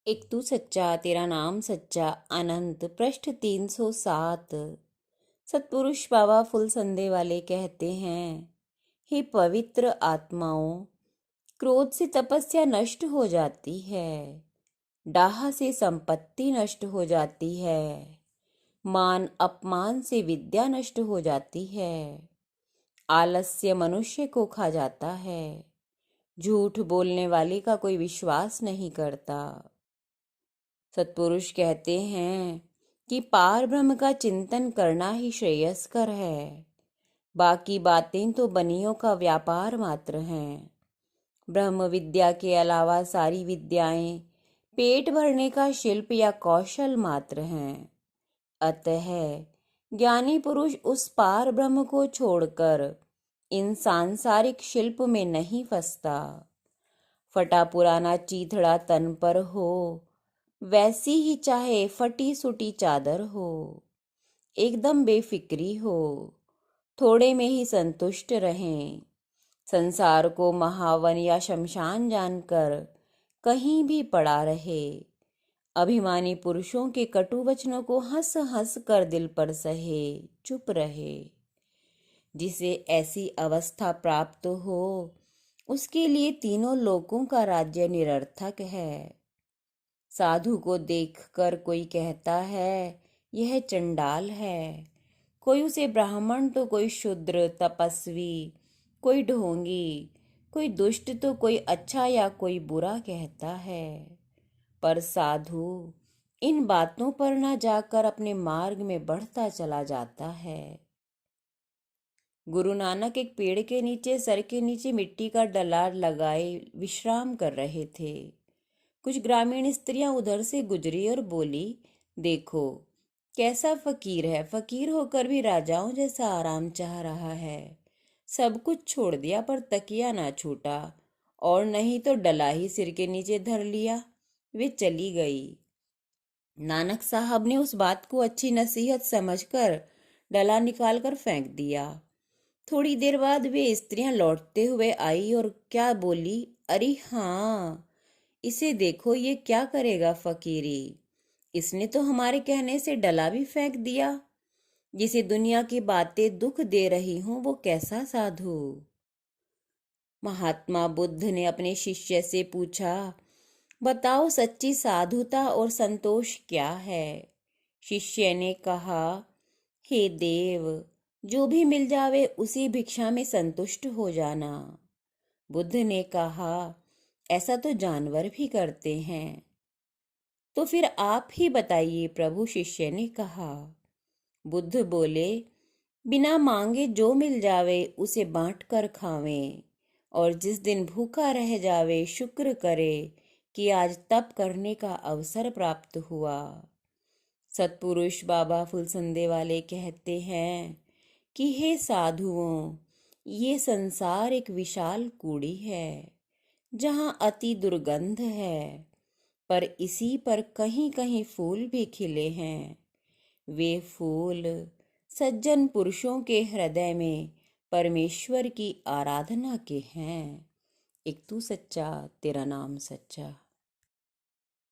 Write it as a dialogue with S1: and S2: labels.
S1: एक तू सच्चा तेरा नाम सच्चा अनंत पृष्ठ 307। सतपुरुष बाबा फुल संदे वाले कहते हैं, हे पवित्र आत्माओं, क्रोध से तपस्या नष्ट हो जाती है, डाह से संपत्ति नष्ट हो जाती है, मान अपमान से विद्या नष्ट हो जाती है, आलस्य मनुष्य को खा जाता है, झूठ बोलने वाले का कोई विश्वास नहीं करता। सतपुरुष कहते हैं कि पार ब्रह्म का चिंतन करना ही श्रेयस्कर है, बाकी बातें तो बनियों का व्यापार मात्र हैं। ब्रह्म विद्या के अलावा सारी विद्याएं पेट भरने का शिल्प या कौशल मात्र हैं। अतः ज्ञानी पुरुष उस पार ब्रह्म को छोड़कर इन सांसारिक शिल्प में नहीं फंसता। फटा पुराना चीथड़ा तन पर हो, वैसी ही चाहे फटी सुटी चादर हो, एकदम बेफिक्री हो, थोड़े में ही संतुष्ट रहें। संसार को महावन या शमशान जानकर कहीं भी पड़ा रहे। अभिमानी पुरुषों के कटु वचनों को हंस हंस कर दिल पर सहे, चुप रहे। जिसे ऐसी अवस्था प्राप्त हो, उसके लिए तीनों लोकों का राज्य निरर्थक है। साधु को देखकर कोई कहता है यह चंडाल है, कोई उसे ब्राह्मण तो कोई शूद्र तपस्वी, कोई ढोंगी, कोई दुष्ट तो कोई अच्छा या कोई बुरा कहता है। पर साधु इन बातों पर न जाकर अपने मार्ग में बढ़ता चला जाता है। गुरु नानक एक पेड़ के नीचे सर के नीचे मिट्टी का डला लगाए विश्राम कर रहे थे। कुछ ग्रामीण स्त्रियां उधर से गुजरी और बोली, देखो कैसा फकीर है, फकीर होकर भी राजाओं जैसा आराम चाह रहा है। सब कुछ छोड़ दिया पर तकिया ना छूटा, और नहीं तो डला ही सिर के नीचे धर लिया। वे चली गई। नानक साहब ने उस बात को अच्छी नसीहत समझकर डला निकालकर फेंक दिया। थोड़ी देर बाद वे स्त्रियां लौटते हुए आई और क्या बोली, अरे हाँ, इसे देखो, ये क्या करेगा फकीरी। इसने तो हमारे कहने से डला भी फेंक दिया। जिसे दुनिया की बातें दुख दे रही हूं वो कैसा साधु। महात्मा बुद्ध ने अपने शिष्य से पूछा, बताओ सच्ची साधुता और संतोष क्या है। शिष्य ने कहा, हे देव, जो भी मिल जावे उसी भिक्षा में संतुष्ट हो जाना। बुद्ध ने कहा, ऐसा तो जानवर भी करते हैं। तो फिर आप ही बताइए प्रभु, शिष्य ने कहा। बुद्ध बोले, बिना मांगे जो मिल जावे उसे बांट कर खावें, और जिस दिन भूखा रह जावे शुक्र करे कि आज तप करने का अवसर प्राप्त हुआ। सतपुरुष बाबा फुलसंदे वाले कहते हैं कि हे साधुओं, ये संसार एक विशाल कूड़ी है जहाँ अति दुर्गंध है, पर इसी पर कहीं कहीं फूल भी खिले हैं। वे फूल सज्जन पुरुषों के हृदय में परमेश्वर की आराधना के हैं। एक तू सच्चा तेरा नाम सच्चा।